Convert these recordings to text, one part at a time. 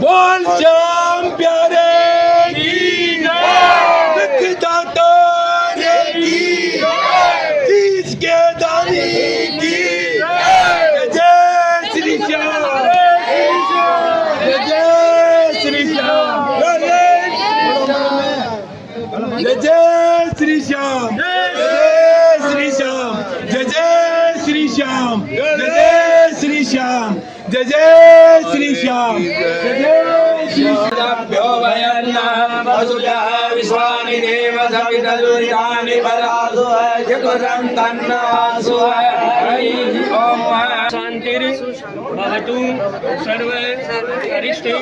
बोल श्याम प्यारे की जय, विधाता की जय, शीश के दानी की जय, जय श्री श्याम, जय जय श्री श्याम, जय जय श्री श्याम, जय श्री श्याम, जय जय श्री श्याम, जय जय श्री श्याम, जय जय श्री श्याम, जय जय श्री श्याभ्यो वयन्नाम वसुदेव विश्वानि देव सवितुर्यानि परासु चतुरं तन्नासु ओम शांतिर् भवतु सर्वे अरिष्टे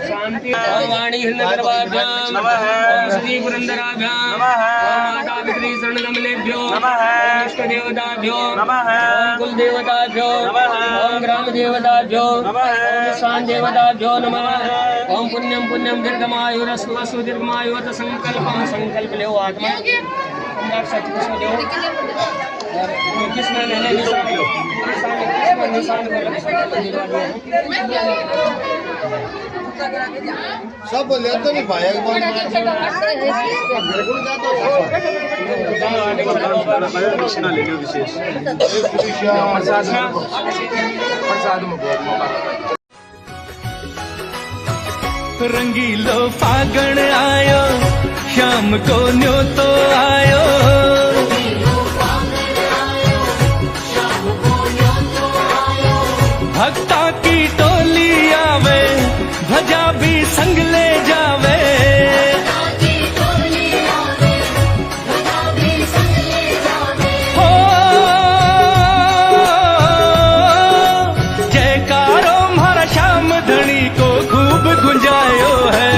शांति वाणी हिरण्यगर्भाभ्यां नमः ओम श्री पुरंदराभ्यां नमः ओम माता पितृ शरणकमलेभ्यो नमः ओम इष्ट देवताभ्यो नमः ओम कुल देवताभ्यो नमः ओम ग्राम देवताभ्यो नमः ओम शान देवताभ्यो नमः ओम पुण्यम पुण्यम दीर्घमायुरस्तु अस्तु दीर्घमायुवत संकल्पम संकल्प लो आत्मा अंदर सच को दो किसमें लेने निशान सब बोले तो नहीं पाया रंगीलो फागण आयो शाम को न्यो तो आयो भक्ता की टोली आवे भजा भी संग ले जावे हो जयकारो मारा श्याम धनी को खूब गुंजायो है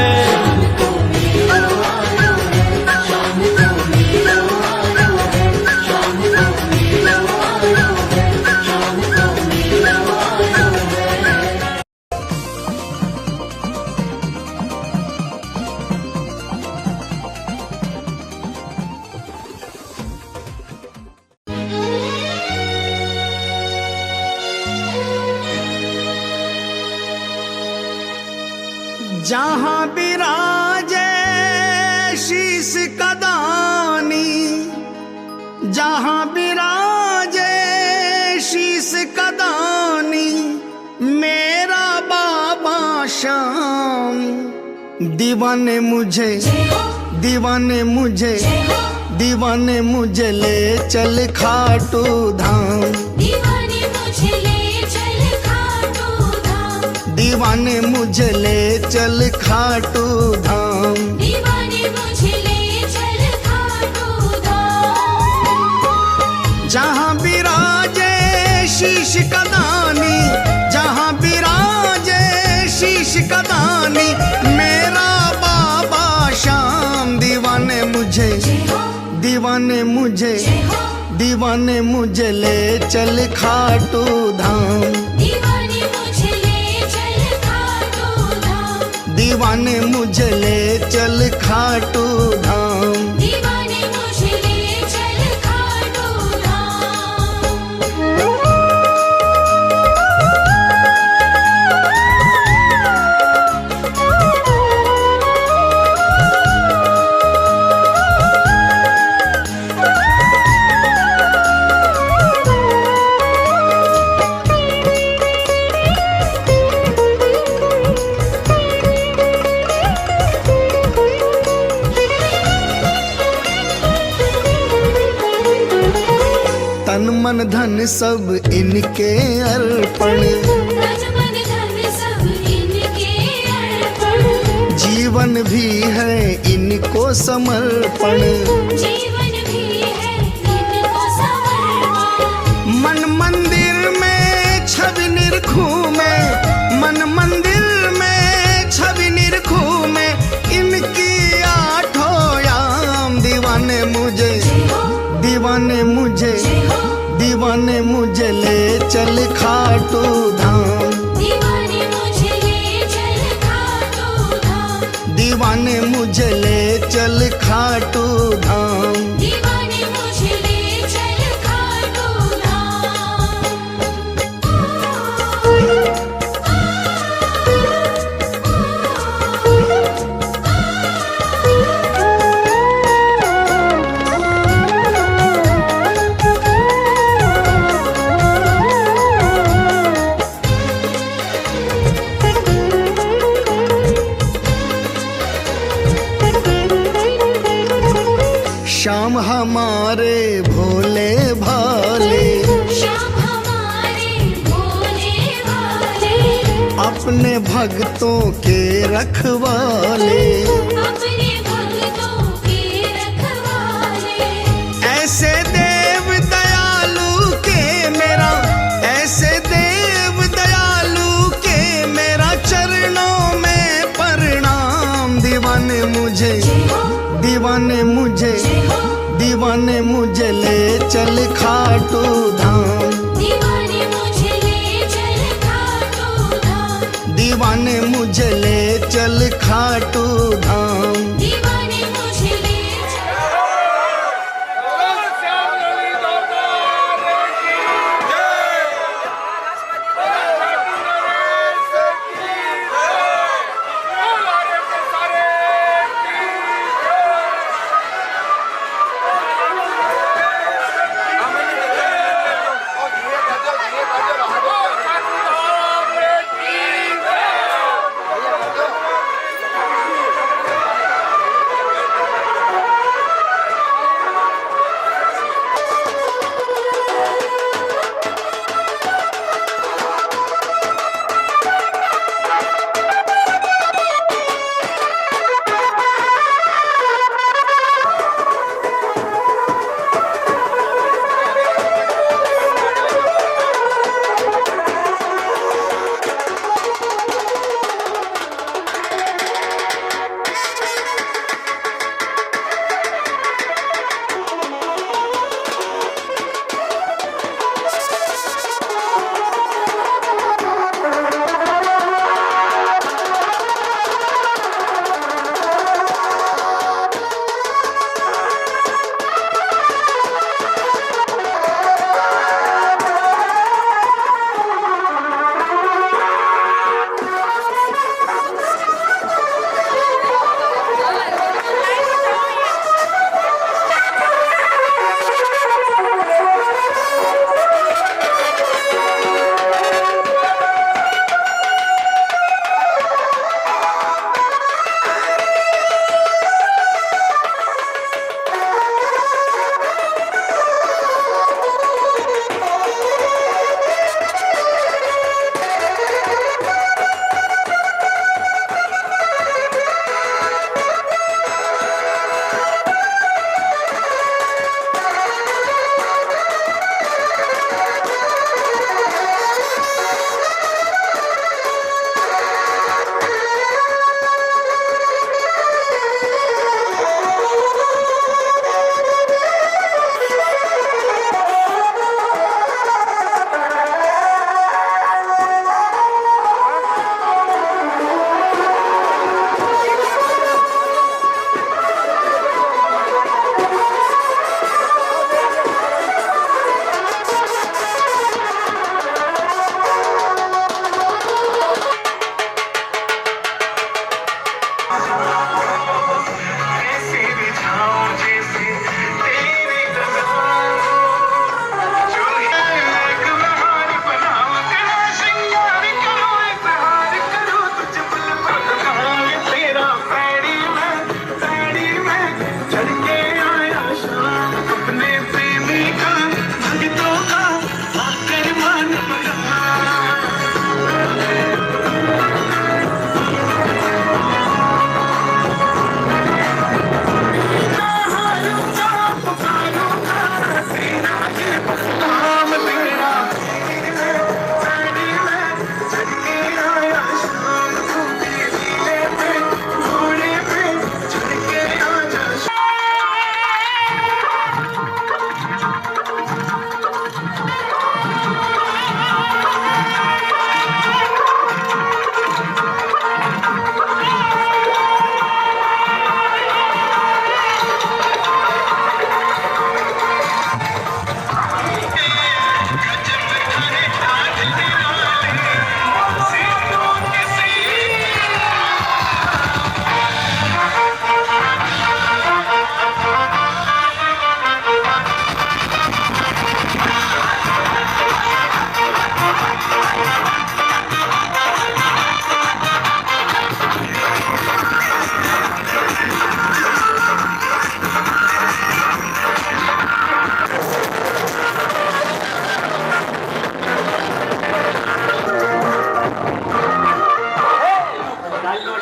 जहाँ विराजे शीश कदानी, जहाँ विराजे शीश कदानी, मेरा बाबा श्याम दीवाने मुझे दीवाने मुझे दीवाने मुझे ले चल खाटू धाम, दीवाने मुझे ले चल खाटू धाम, दीवाने मुझे ले चल खाटू धाम। जहाँ विराजे शीश कदानी, जहाँ विराजे शीश कदानी, मेरा बाबा श्याम दीवाने मुझे दीवाने मुझे दीवाने मुझे ले चल खाटू धाम, दीवाने मुझे ले चल खाटू धाम, दीवाने मुझे ले चल खाटू धाम। तन मन धन सब इनके अर्पण, तन मन धन सब इनके अर्पण, जीवन भी है इनको समर्पण, जीवन भी है इनको समर्पण। मन मंदिर में छवि निरखूं में, मन मंदिर में छवि निरखूं में, इनकी आठों याम दीवाने मुझे दीवाने मुझे दीवाने मुझे ले चल खाटू धाम, दीवाने मुझे ले चल खाटू धाम, दीवाने मुझे ले चल खाटू धाम, दीवाने मुझे ले चल खाटू धाम। श्याम हमारे भोले भाले, श्याम हमारे भोले भाले, अपने भक्तों के रखवाले, अपने भक्तों के रखवाले। ऐसे देव दयालु के मेरा, ऐसे देव दयालु के मेरा चरणों में प्रणाम। दीवाने मुझे, दीवाने मुझे, दीवाने मुझे ले चल खाटू धाम, दीवाने मुझे ले चल खाटू धाम, दीवाने मुझे ले चल खाटू धाम। दीवाने मुझे ले चल।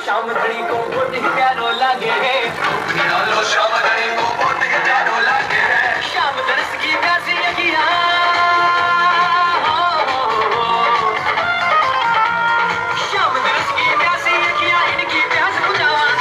शाम घड़ी को बहुत ही प्यारो लागे है, शाम घड़ी को बहुत ही प्यारो लागे है, शाम दरस की प्यासी अखियां, शाम दरस की प्यासी अखियां इनकी प्यास बुझाना।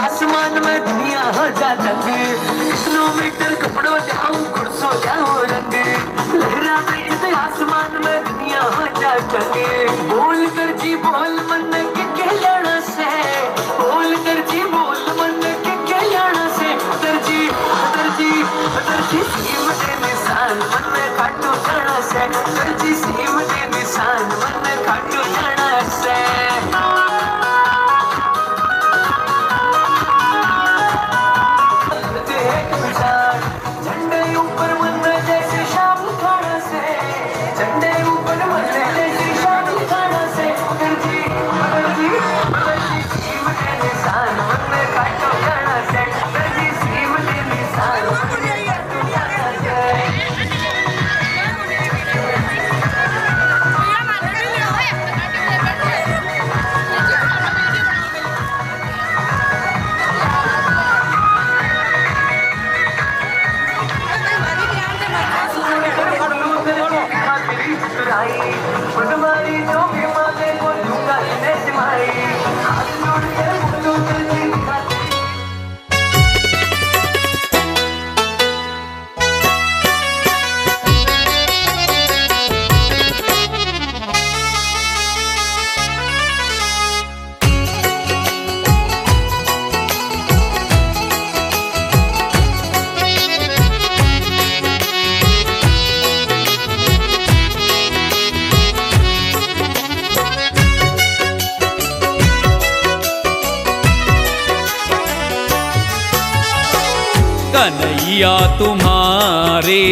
आसमान में दुनिया हो जा तंग, किलोमीटर कपड़ों जाऊं सीम दे निशान मन खाटू जाना से दर्जी सीम दे निशान मन खाटू जाना से झंडे ऊपर मन जैसे शाम खाना से झंडे ऊपर मन जैसे शाम खाना से दर्जी सीम दे निशान मन खाटू जाना से दर्जी सीम दे निशान मन खाटू जाना से तुम्हारी जो भी मांगे वो दूंगा इन्हें सिमाई हाथ जोड़ के बोलो जल्दी दिखाते कन्हैया तुम्हारे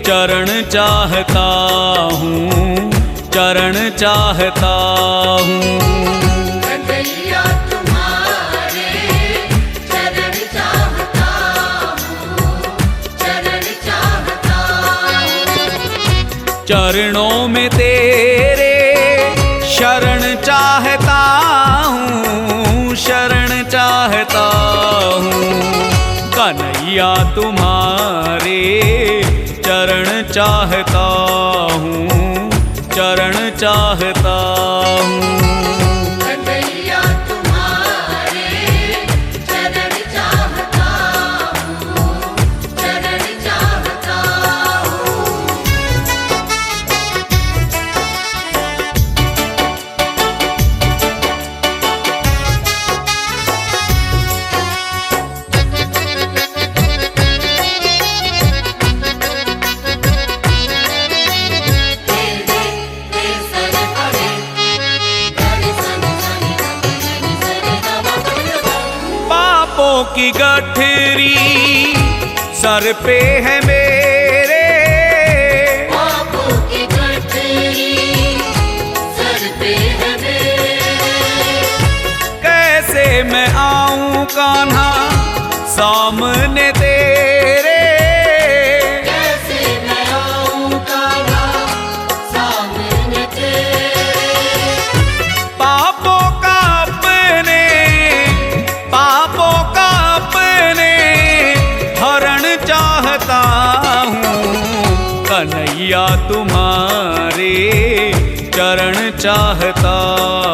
चरण चाहता हूँ, चरण चाहता हूँ। कन्हैया तुम्हारे चरण चाहता हूँ, चरण चाहता हूँ। चरणों में तेरे शरण चाहता हूँ, शरण चाहता हूँ। कन्हैया तुम्हारे चरण चाहता हूँ, चरण चाहता हूँ। कन्हैया तुम्हारे चरण चाहता हूँ, चरण चाहता हूँ। पापों की गठरी सर पे है मेरे, पापों की गठरी सर पे है मेरे। कैसे मैं आऊं कान्हा सामने तेरे। कैसे मैं आऊं कान्हा सामने तेरे। पापों का अपने हरण चाहता हूँ। कन्हैया तुम्हारे चरण चाहता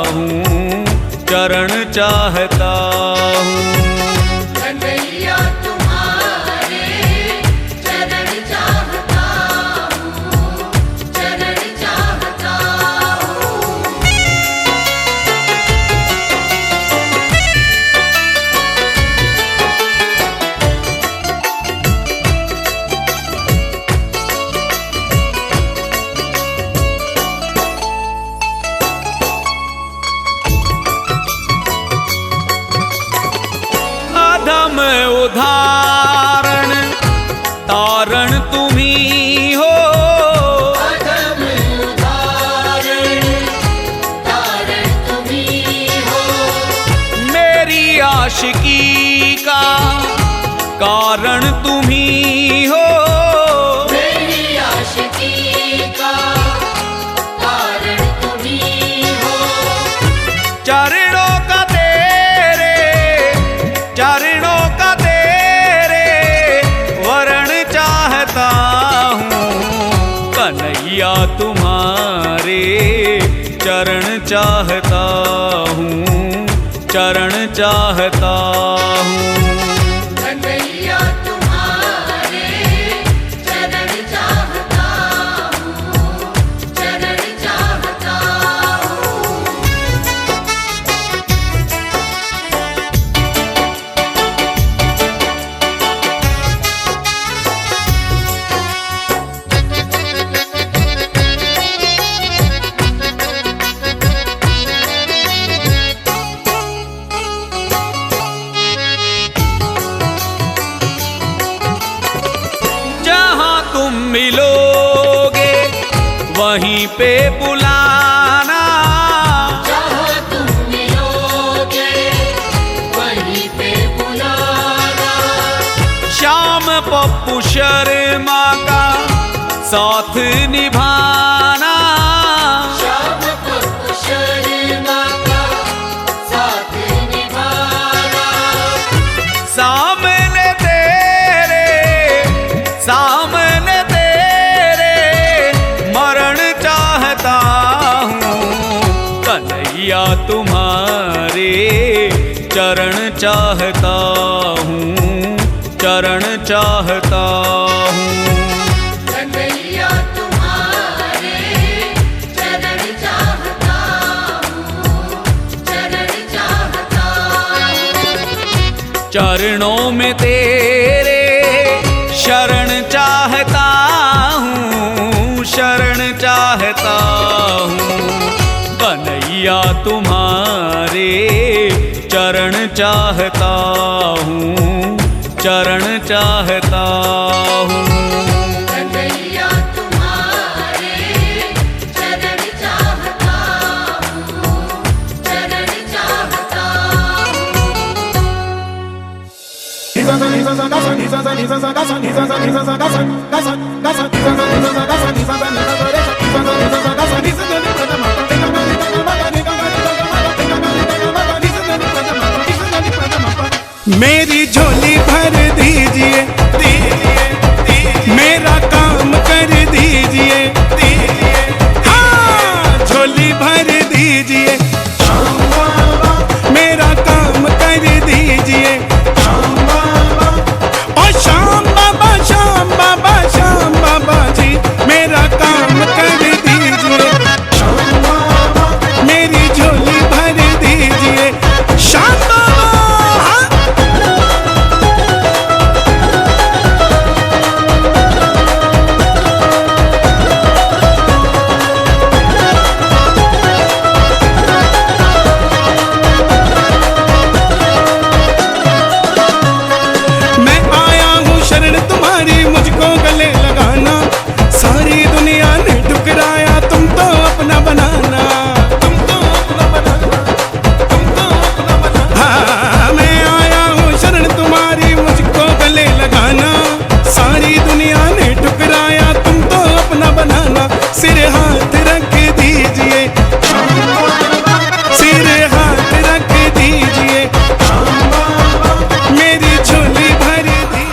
हूँ, चरण चाहता हूँ। कन्हैया तुम्हारे चरण चाहता हूँ, चरण चाहता हूँ। अधम उदाहरण तारण तुम्ही हो। अधम उदाहरण तारण तुम्ही हो। मेरी आशिकी का कारण तुम्ही हो। मेरी आशिकी का कारण तुम्ही हो। चरणों का तेरे वरण चाहता हूँ। कन्हैया तुम्हारे चरण चाहता हूँ, चरण चाहता हूँ। कन्हैया तुम्हारे चरण चाहता हूँ, चरण चाहता हूँ। तुम मिलोगे वहीं पे बुलाना, जहाँ तुम मिलोगे वहीं पे बुलाना। श्याम पप्पू शर्मा का साथ निभाना, श्याम पप्पू शर्मा का साथ निभाना। सामने तेरे मरण चाहता हूँ, कन्हैया तुम्हारे चरण चाहता हूँ, चरण चाहता हूँ। कन्हैया तुम्हारे चरण चाहता हूँ, चरण चाहता हूँ। चरणों में तेरे शरण चाहता हूँ, शरण चाहता हूँ। कन्हैया तुम्हारे चरण चाहता हूँ, चरण चाहता हूँ। कन्हैया तुम्हारे चरण चाहता हूँ, चरण चाहता मेरी झोली भर दीजिए, मेरा काम कर दीजिए, हाँ झोली भर दीजिए, मेरा काम कर दीजिए। ओ श्याम बाबा, श्याम बाबा, श्याम बाबा जी मेरा काम कर दीजिए, मेरी झोली भर दीजिए श्याम बाबा। मैं आया हूँ शरण तुम्हारी, मुझको गले लगाना। सारी दुनिया ने ठुकराया, तुम तो अपना बनाना, तुम तो अपना बनाना, तुम तो अपना बनाना। हाँ, मैं आया हूँ शरण तुम्हारी, मुझको गले लगाना। सारी दुनिया ने ठुकराया, तुम तो अपना बनाना। सिर हाथ रख दीजिए, सिर हाथ रख दीजिए, मेरी झोली भर दी।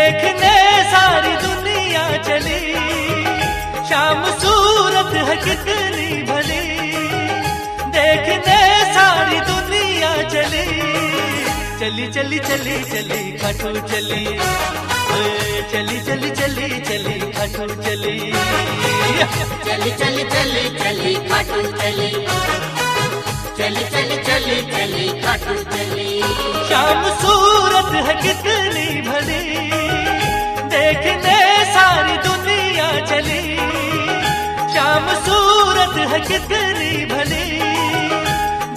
देखने सारी दुनिया चली, शाम सूरत है कितनी भली, देखने सारी दुनिया चली, चली चली चली चली खाटू चली, चली चली चली चली खाटू चली, चली चली चली चली खाटू चली, चली चली चली चली खाटू चली। शाम सूरत है कितनी भली, देखने सारी दुनिया चली, शाम सूरत है कितनी भली,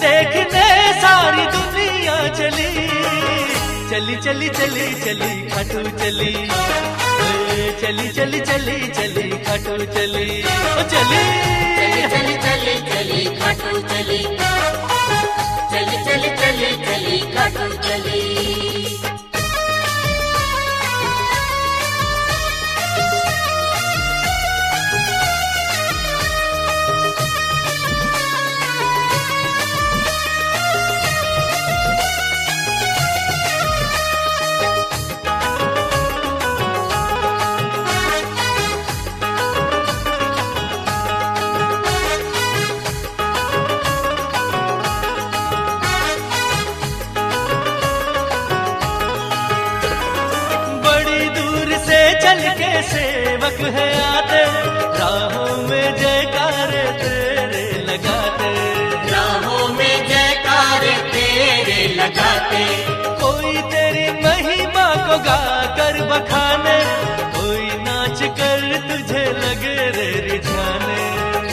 देखने सारी दुनिया चली, चली चली चली चली खाटू चली, चली चली चली चली खाटू चली, चली चली चली चली खाटू चली, चली चली चली चली खाटू चली। चल के सेवक है आते, राहों में जयकारे तेरे लगाते, राहों में जयकारे तेरे लगाते, कोई तेरी महिमा को गाकर बखाने, कोई नाच कर तुझे लगे रे रिझाने,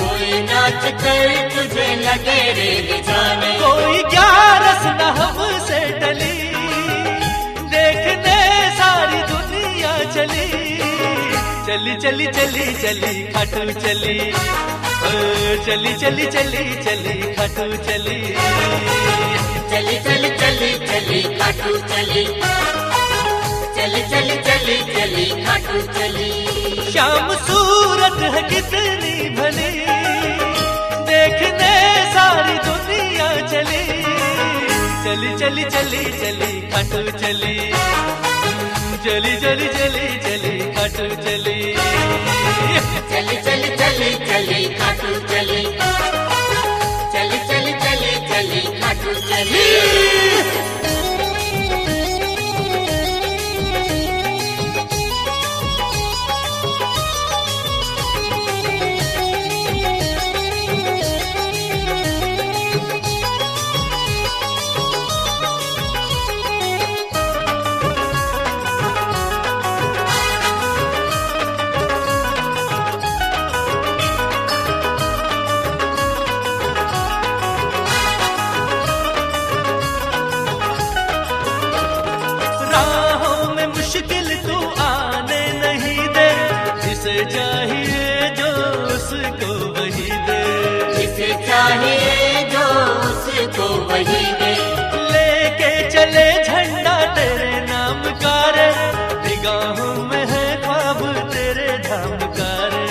कोई नाच कर तुझे लगे रे रिझाने, कोई ग्यारस न हमसे टली, देखने सारी दुनिया चली, चली चली चली चली खाटू चली, चली चली चली चली खाटू चली, चली चली चली चली खाटू चली, चली चली चली चली खाटू चली। शाम सूरत है कितनी भली, देखने सारी दुनिया चली, चली चली चली चली खाटू चली, चली चली चली चली खाटू चली, चली चली चली चली खाटू चली, चली चली चली चली खाटू चली। मुश्किल तू आने नहीं दे, जिसे चाहिए जो उसको वही दे, जिसे चाहिए जो उसको वही दे, लेके चले झंडा तेरे नाम का रे, निगाहों में है ख्वाब तेरे धाम का रे,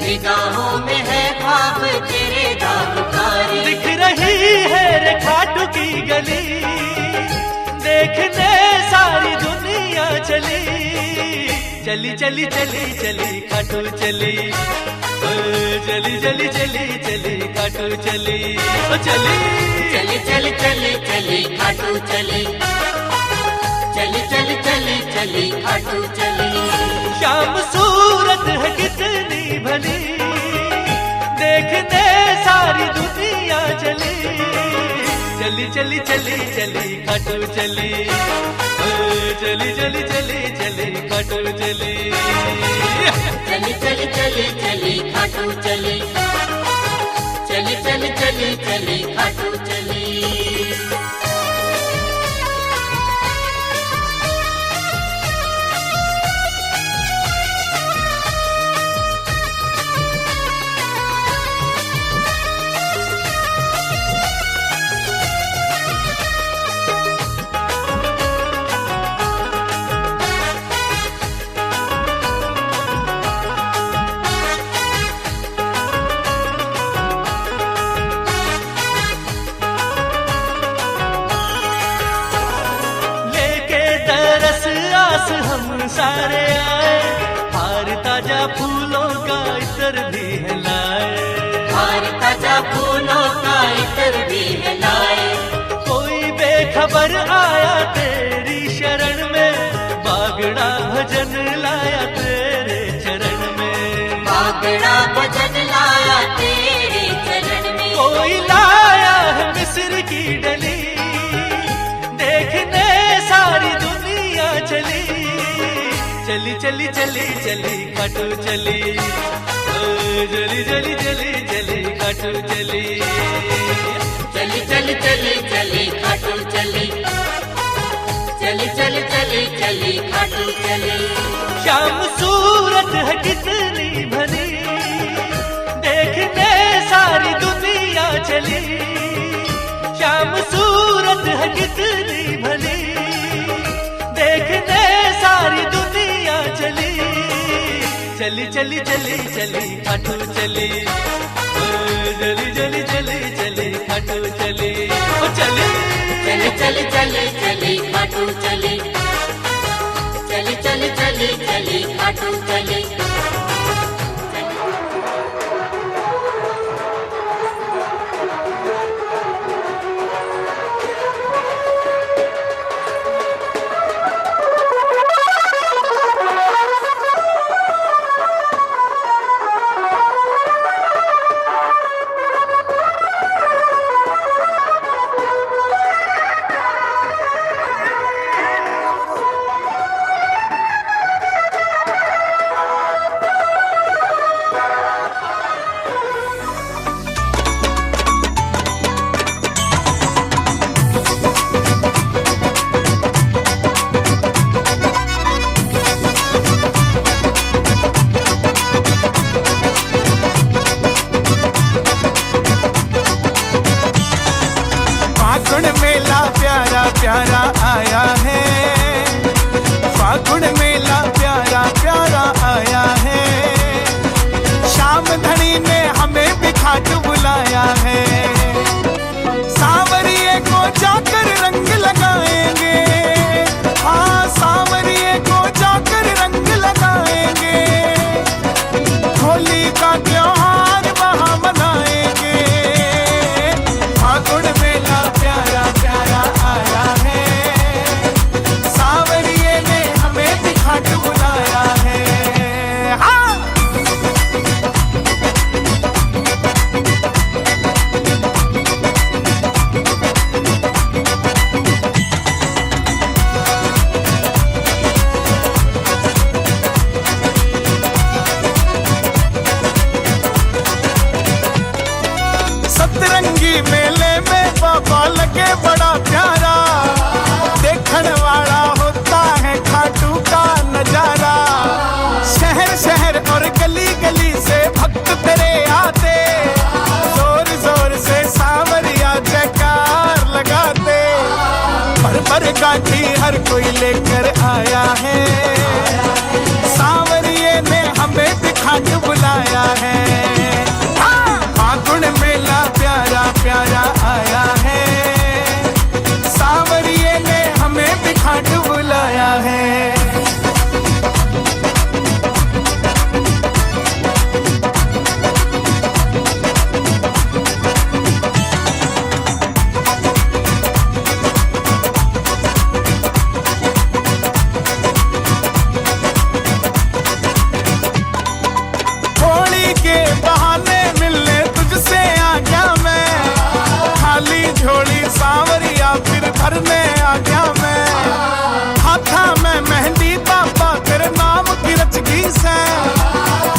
निगाहों में है ख्वाब तेरे धाम का रे, दिख रही है रे खाटू की गली, देखने सारी दुनिया चली, चली चली चली चली खाटू चली, चली चली चली चली खाटू चली, चली चली चली चली चली खाटू चली, चली चली चली चली खाटू चली। शाम सूरत है कितनी भली, देखने सारी दुनिया चली, चली चली चली चली खाटू चली, चली चली चली चली खाटू चली, चली चली चली चली खाटू चली, चली चली चली चली खाटू चली। सारे आए, हार ताजा फूलों का इतर भी है लाए, हार ताजा फूलों का इतर भी है लाए। कोई बेखबर आया तेरी शरण में, बागड़ा भजन लाया तेरे चरण में, बागड़ा भजन लाया तेरे चरण में। कोई लाया है मिस्र की डली, देखने सारी दुनिया चली, चली चली चली चली खाटू चली, ओ चली चली चली चली खाटू चली, चली चली चली चली खाटू चली, चली चली चली चली खाटू चली। शाम सूरत है कितनी भली, देखने सारी दुनिया चली, शाम सूरत है कितनी भली, देखने सारी दुनिया चली, चली चली चली चली खाटू चली, ओ चली चली चली चली खाटू चली, ओ चली चली चली चली चली खाटू चली, चली चली चली चली खाटू चली। फागुन मेला प्यारा प्यारा आया है, फागुन मेला प्यारा प्यारा आया है, शाम धनी ने हमें भी खाटू बुलाया है, सांवरिये को जाकर रंग लगाएंगे, हाँ सांवरिये को जाकर रंग लगाएंगे, होली का त्योहार वहाँ मनाएंगे। फागुन मेला प्यारा प्यारा आया है, सांवरिये ने हमें भी खाटू बुलाया है, हाँ। सतरंगी मेले में बाबा लगे बड़ा प्यारा, देखने वाला होता है खाटू का नजारा, शहर शहर और गली गली से भक्त तेरे आते, जोर जोर से सांवरिया जयकार लगाते, भर गाठी हर कोई लेकर आया है, सांवरिये ने हमें भी खाटू बुलाया है, हाँ। फागुन मेला प्यारा प्यारा आया है, सांवरिये ने हमें भी खाटू बुलाया है। होली के बहाने मिलने तुझसे आ गया मैं, खाली झोली सांवरिया फिर भरने आ गया मैं, हाथा में मेहंदी बाबा तेरे नाम की रचगी से,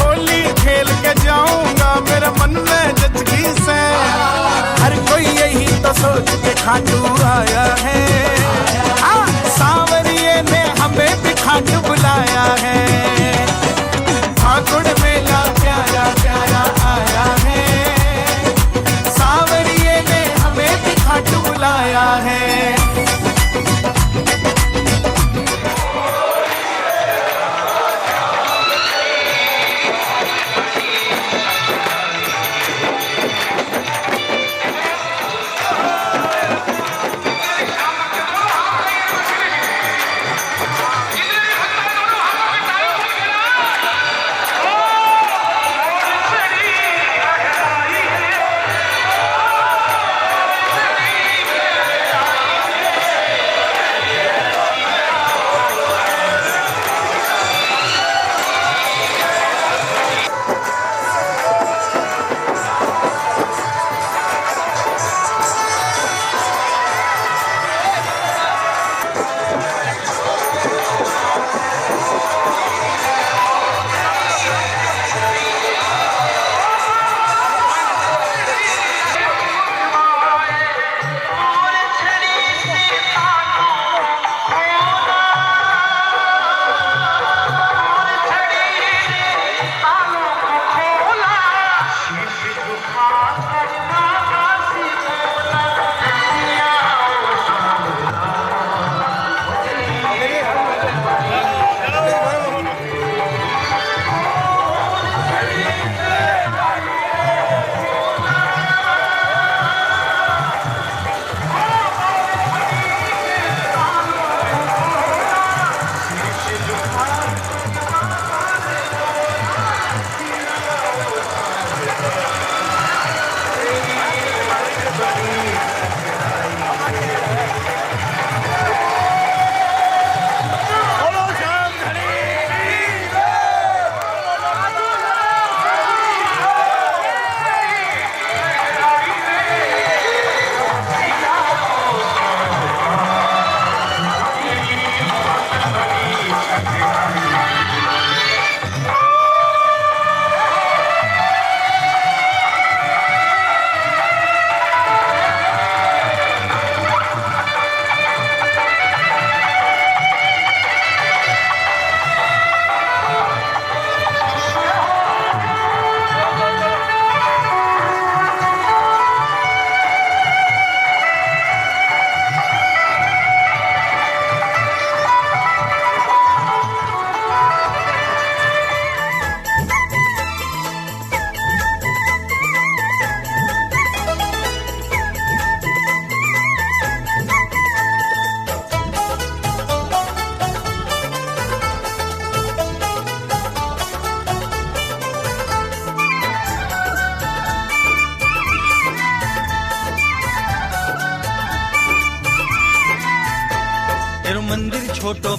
होली खेल के जाऊंगा मेरे मन में जचगी से, हर कोई यही तो सोच के खाटू आया है, सांवरिये ने हमें भी खाटू बुलाया है। फागुन मेला प्यारा प्यारा आया है, सांवरिये ने हमें भी खाटू बुलाया है।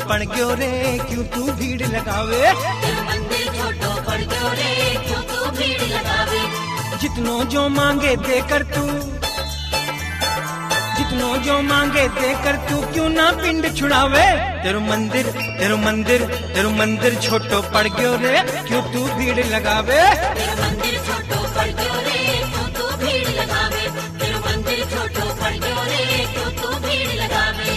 पड़ गयो रे क्यों तू भीड़ लगावे। तेरो मंदिर छोटो पड़ गयो रे क्यों तू भीड़ लगावे। जितनो जो मांगे देकर तू, जितनो जो मांगे देकर तू क्यों ना पिंड छुड़ावे। तेरो मंदिर तेरो मंदिर तेरो मंदिर छोटो पड़ गयो रे क्यों तू भीड़ लगावे। तेरो मंदिर छोटो पड़ गयो रे क्यों तू भीड़ लगावे। तेरो मंदिर छोटो पड़ गयो रे क्यों तू भीड़ लगावे।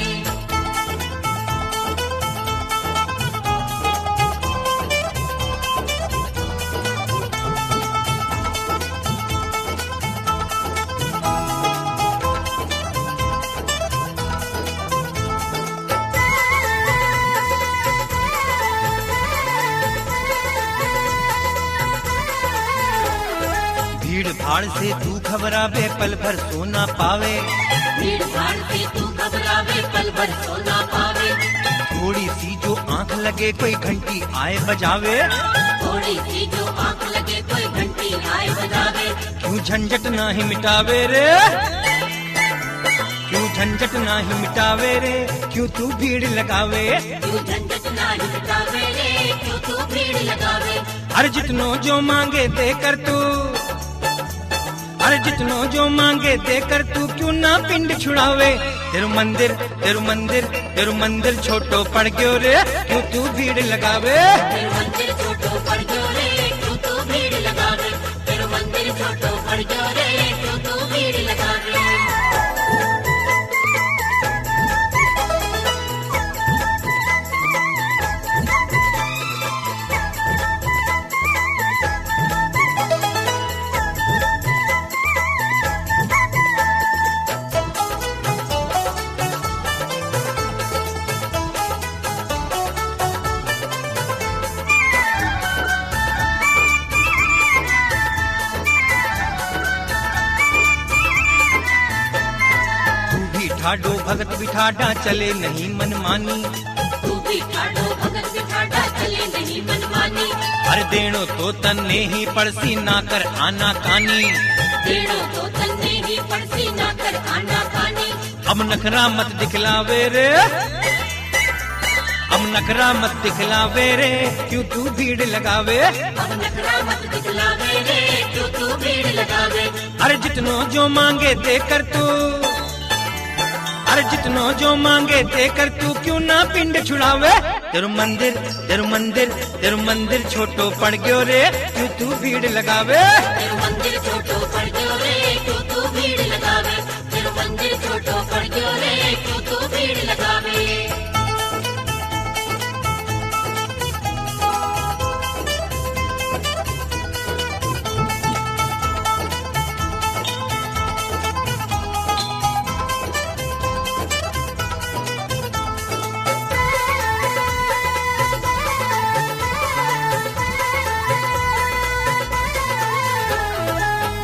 भीड़ भाड़ से तू घबरावे पल भर सोना पावे। भीड़ भाड़ से तू घबरावे पल भर सोना पावे। थोड़ी सी जो आंख लगे कोई घंटी आए बजावे। थोड़ी सी जो आंख लगे कोई घंटी आए बजावे। क्यों झंझट ना ही मिटावे रे, क्यों झंझट ना ही मिटावे रे क्यों तू भीड़ लगावे। क्यों झंझट ना ही मिटावे रे क्यों तू भीड़ लगावे। अरे जितनो जो मांगे देकर तू, अरे जितनो जो मांगे देकर तू क्यों ना पिंड छुड़ावे। तेरो मंदिर तेरो मंदिर तेरो मंदिर छोटो पड़ गयो रे क्यों तू भीड़ लगावे। तेरो मंदिर छोटो पड़ गयो रे क्यों तू भीड़ लगावे। तेरो मंदिर छोटो पड़ गयो रे क्यों तू भीड़ लगावे। ठाडो भगत बिठाडा चले नहीं मनमानी। तू भी ठाडो भगत बिठाडा चले नहीं मनमानी। अरे देणो तो तन्ने ही पड़सी ना कर आना कानी। देणो तो तन्ने ही पड़सी ना कर आना कानी। अब नखरा मत दिखलावे रे, अब नखरा मत दिखलावे रे क्यों तू भीड़ लगावे। अब नखरा मत दिखलावे रे क्यों तू भीड़ लगावे। अरे जितनो जो मांगे देकर तू, अरे जितनो जो मांगे देकर तू क्यों ना पिंड छुड़ावे। तेरो मंदिर तेरो मंदिर तेरो मंदिर छोटो पड़ गयो रे क्यों तू भीड़ लगावे। तेरो मंदिर छोटो पड़ गयो रे क्यों तू भीड़ लगावे। तेरो मंदिर छोटो पड़ गयो रे क्यों तू भीड़ लगावे।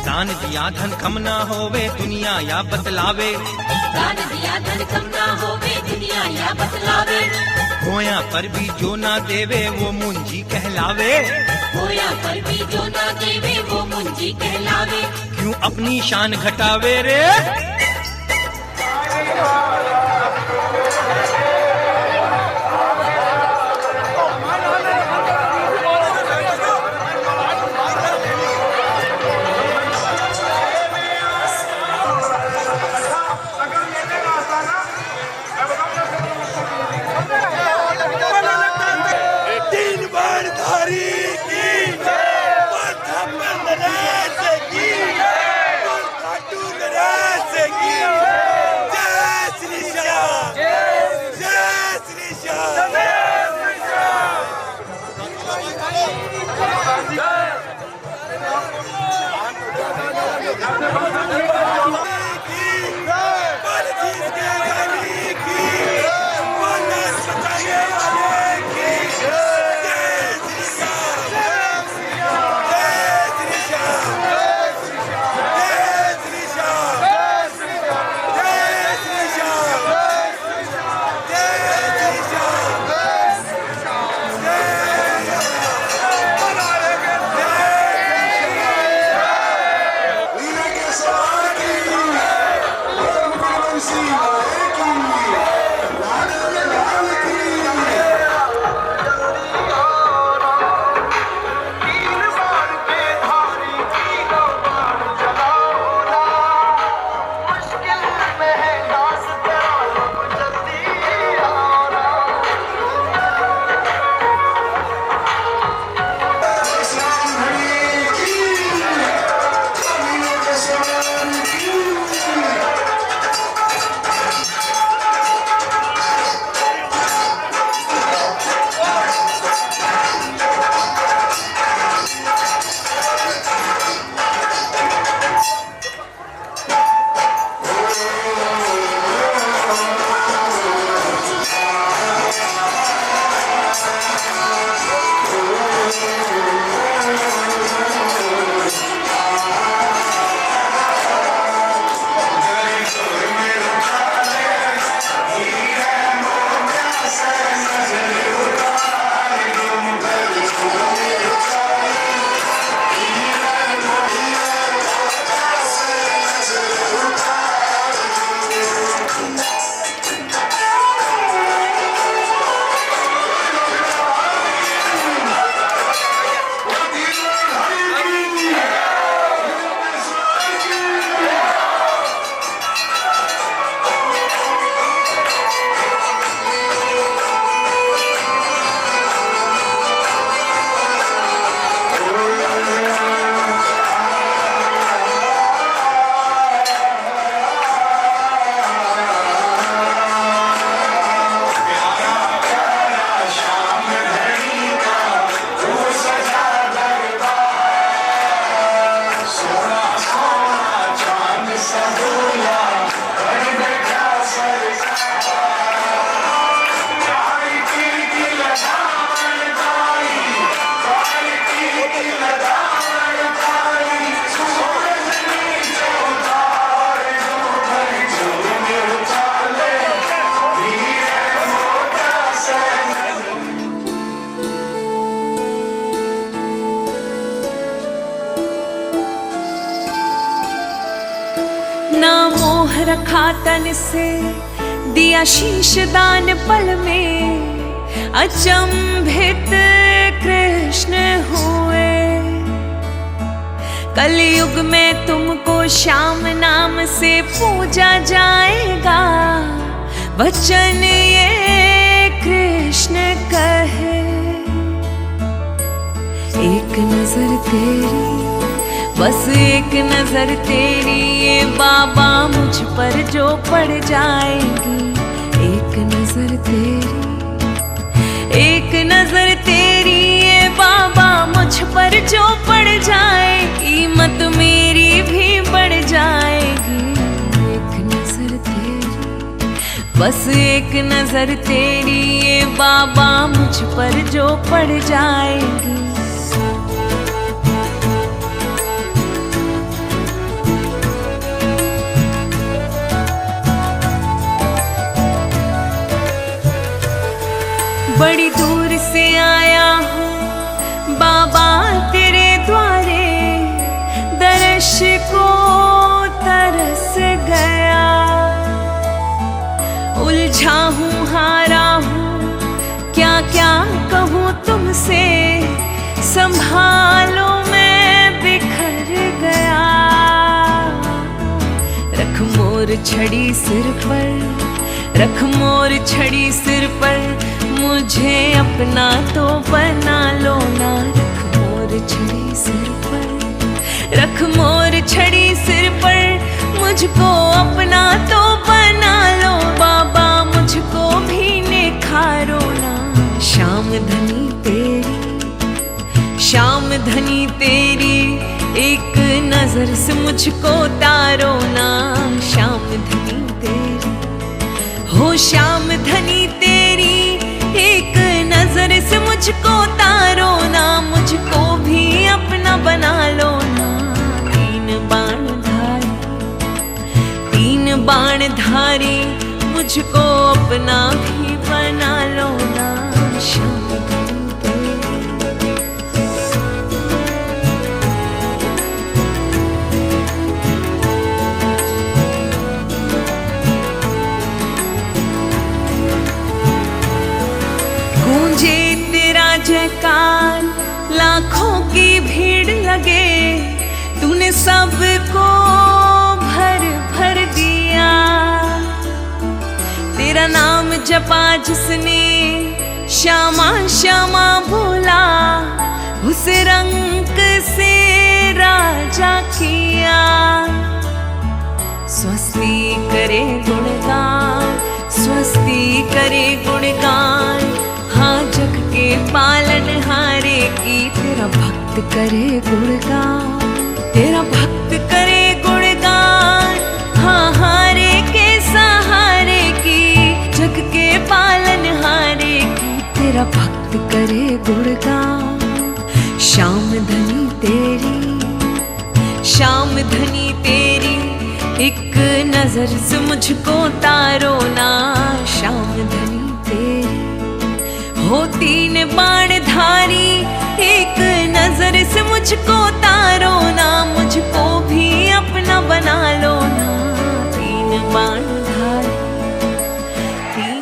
दान दिया धन कम ना होवे दुनिया या बतलावे। दान दिया धन कम ना होवे दुनिया या बतलावे। होया पर भी जो ना देवे वो मुंजी कहलावे। होया पर भी जो ना देवे वो मुंजी कहलावे। क्यों अपनी शान घटावे रे, रखा तन से, दिया शीश दान पल में, अचंभित कृष्ण हुए। कलयुग में तुमको श्याम नाम से पूजा जाएगा, वचन ये कृष्ण कहे। एक नजर तेरी, बस एक नजर तेरी, ये बाबा मुझ पर जो पड़ जाएगी। एक नजर तेरी, एक नजर तेरी, ये बाबा मुझ पर जो पड़ जाए, कीमत मेरी भी बढ़ जाएगी। एक नजर तेरी, बस एक नजर तेरी, ये बाबा मुझ पर जो पड़ जाएगी। बड़ी दूर से आया हूँ बाबा तेरे द्वारे, दर्श को तरस गया। उलझा हूँ हारा हूँ, क्या क्या कहूँ तुमसे, संभालो मैं बिखर गया। रख मोर छड़ी सिर पर, रख मोर छड़ी सिर पर, मुझे अपना तो बना लो ना। रख मोर छड़ी सिर पर, रख मोर छड़ी सिर पर, मुझको अपना तो बना लो। बाबा मुझको भी निखारो ना। श्याम धनी तेरी, श्याम धनी तेरी, एक नजर से मुझको तारो ना। श्याम धनी तेरी, हो श्याम धनी तेरी, एक नजर से मुझको तारो ना। मुझको भी अपना बना लो ना। तीन बाण धारी, तीन बाण धारी, मुझको अपना भी बना लो ना। श्याम धनी तेरी, गूंजे तेरा जयकार, लाखों की भीड़ लगे, तूने सबको भर भर दिया। तेरा नाम जपा जिसने, श्यामा श्यामा बोला, उस रंग से राजा किया। स्वस्ति करे गुणगान, स्वस्ति करे गुणगान, हाँ जग के पालन हारे की। तेरा भक्त करे गुणगान, तेरा भक्त करे गुणगान, हाँ हारे के सहारे की, जग के पालन हारे की। तेरा भक्त करे गुणगान। श्याम धनी तेरी, श्याम धनी तेरी, एक नजर से मुझको तारो ना। श्याम धनी तेरी, हो तीन बाण धारी, एक नजर से मुझको तारो ना। मुझको भी अपना बना लो ना। तीन बाण धारी, तीन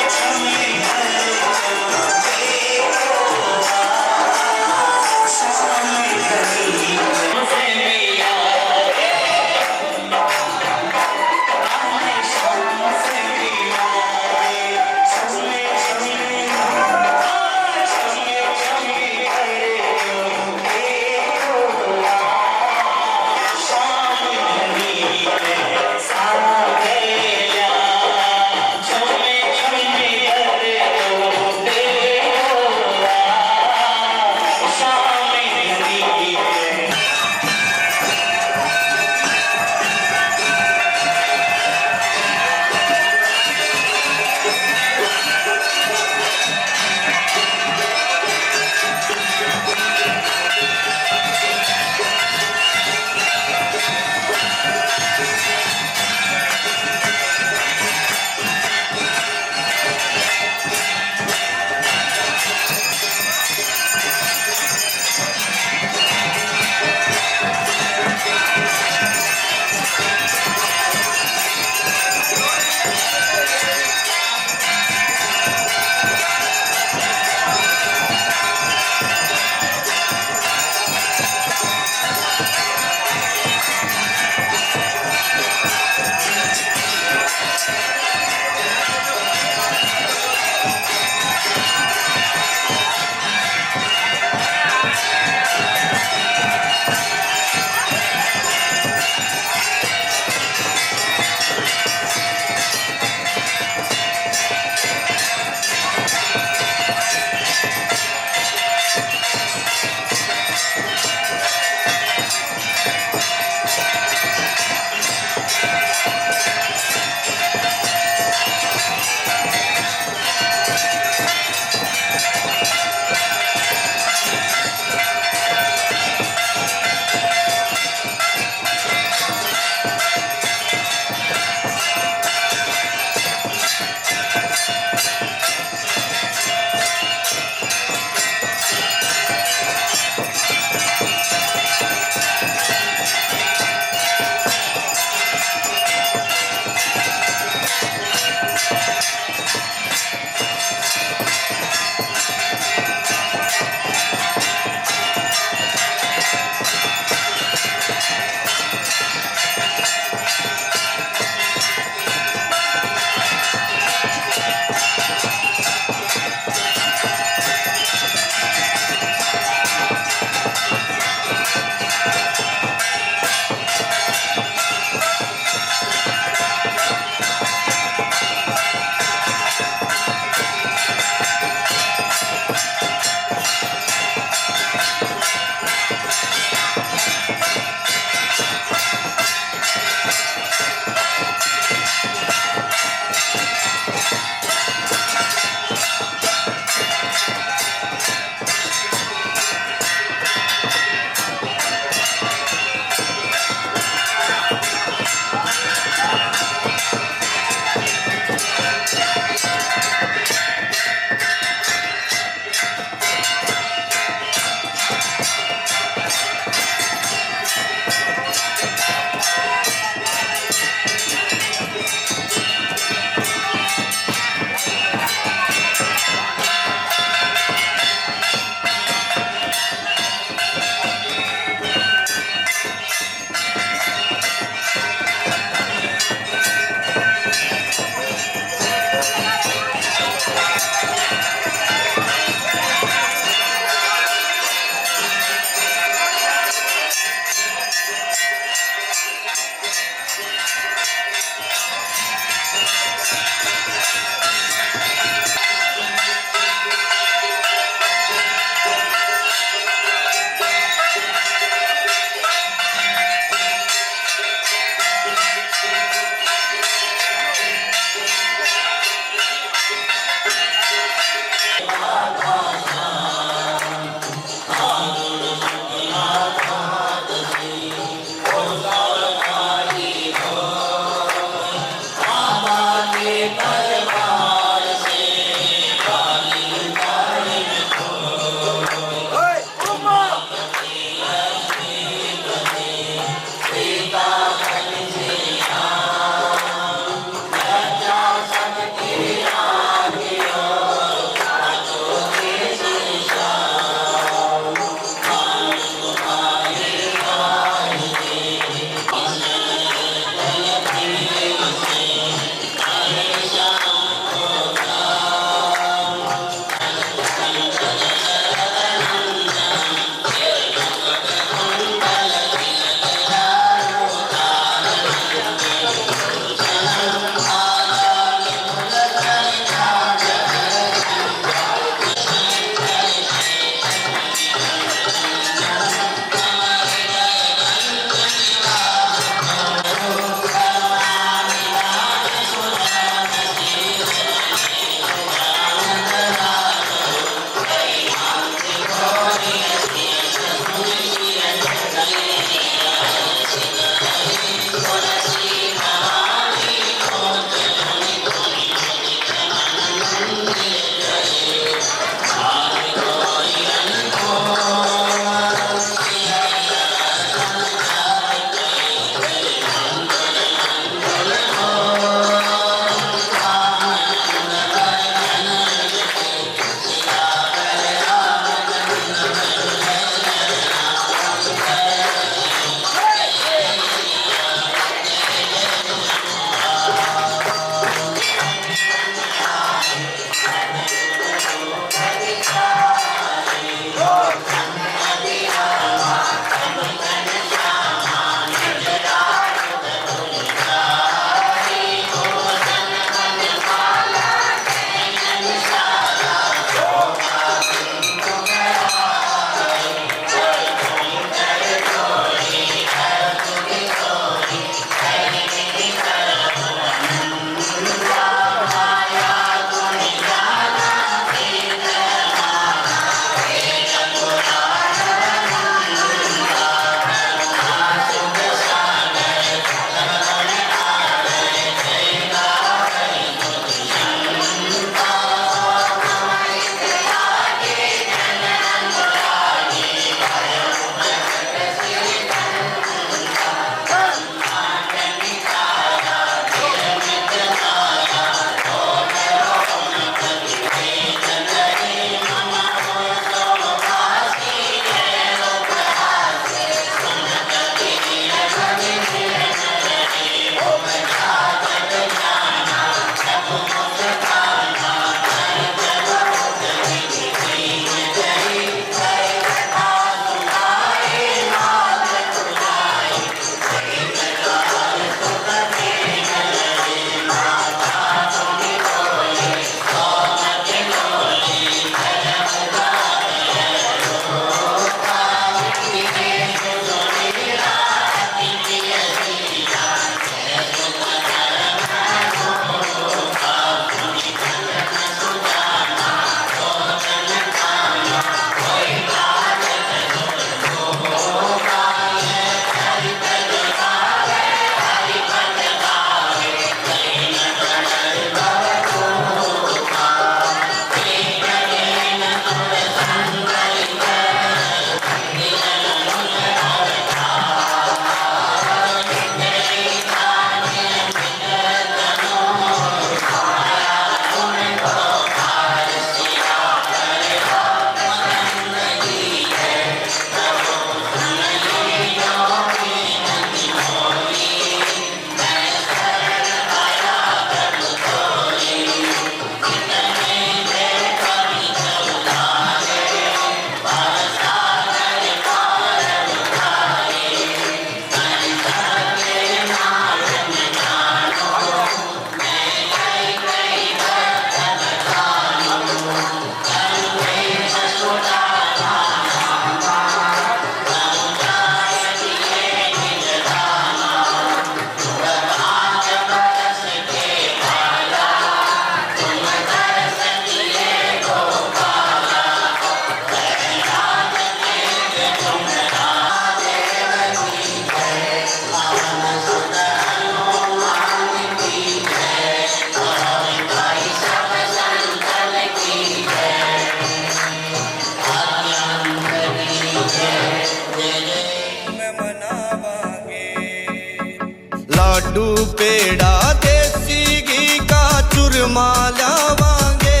लाडू पेड़ा देसी घी का चूरमा लावांगे,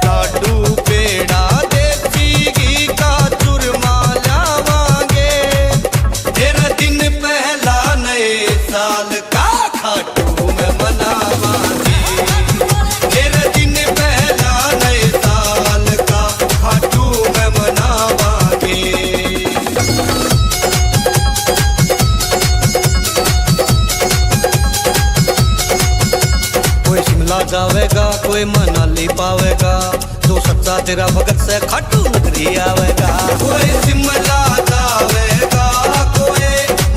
लाडू पेड़ा देसी घी का चूरमा लावांगे। तेरा दिन पहला नए साल का खाटू में मनावांगे, तेरा दिन पहला नए साल का खाटू में मनावांगे। कोई शिमला जावेगा कोई मनाली पावेगा, जो सच्चा तेरा भगत से खाटू नगरी आवेगा। कोई शिमला जावेगा कोई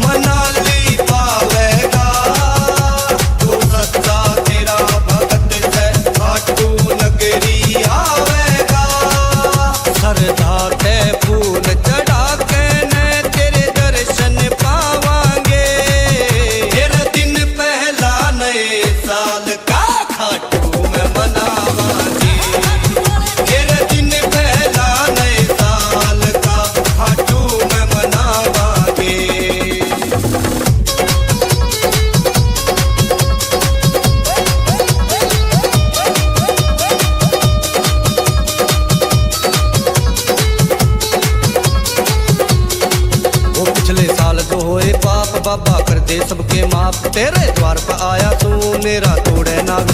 मनाली पावेगा, जो सच्चा तेरा भगत से खाटू नगरी आवेगा। सरदा ते फूल चढ़ा के ने तेरे दर्शन पावांगे, तेरा दिन पहला नए साल का खाटू में मनावांगे, तेरा दिन पहला नए साल का खाटू में मनावांगे। वो पिछले साल जो होए पाप बाबा कर दे सबके माफ, तेरे द्वार पर आया तू मेरा तोड़े नाग।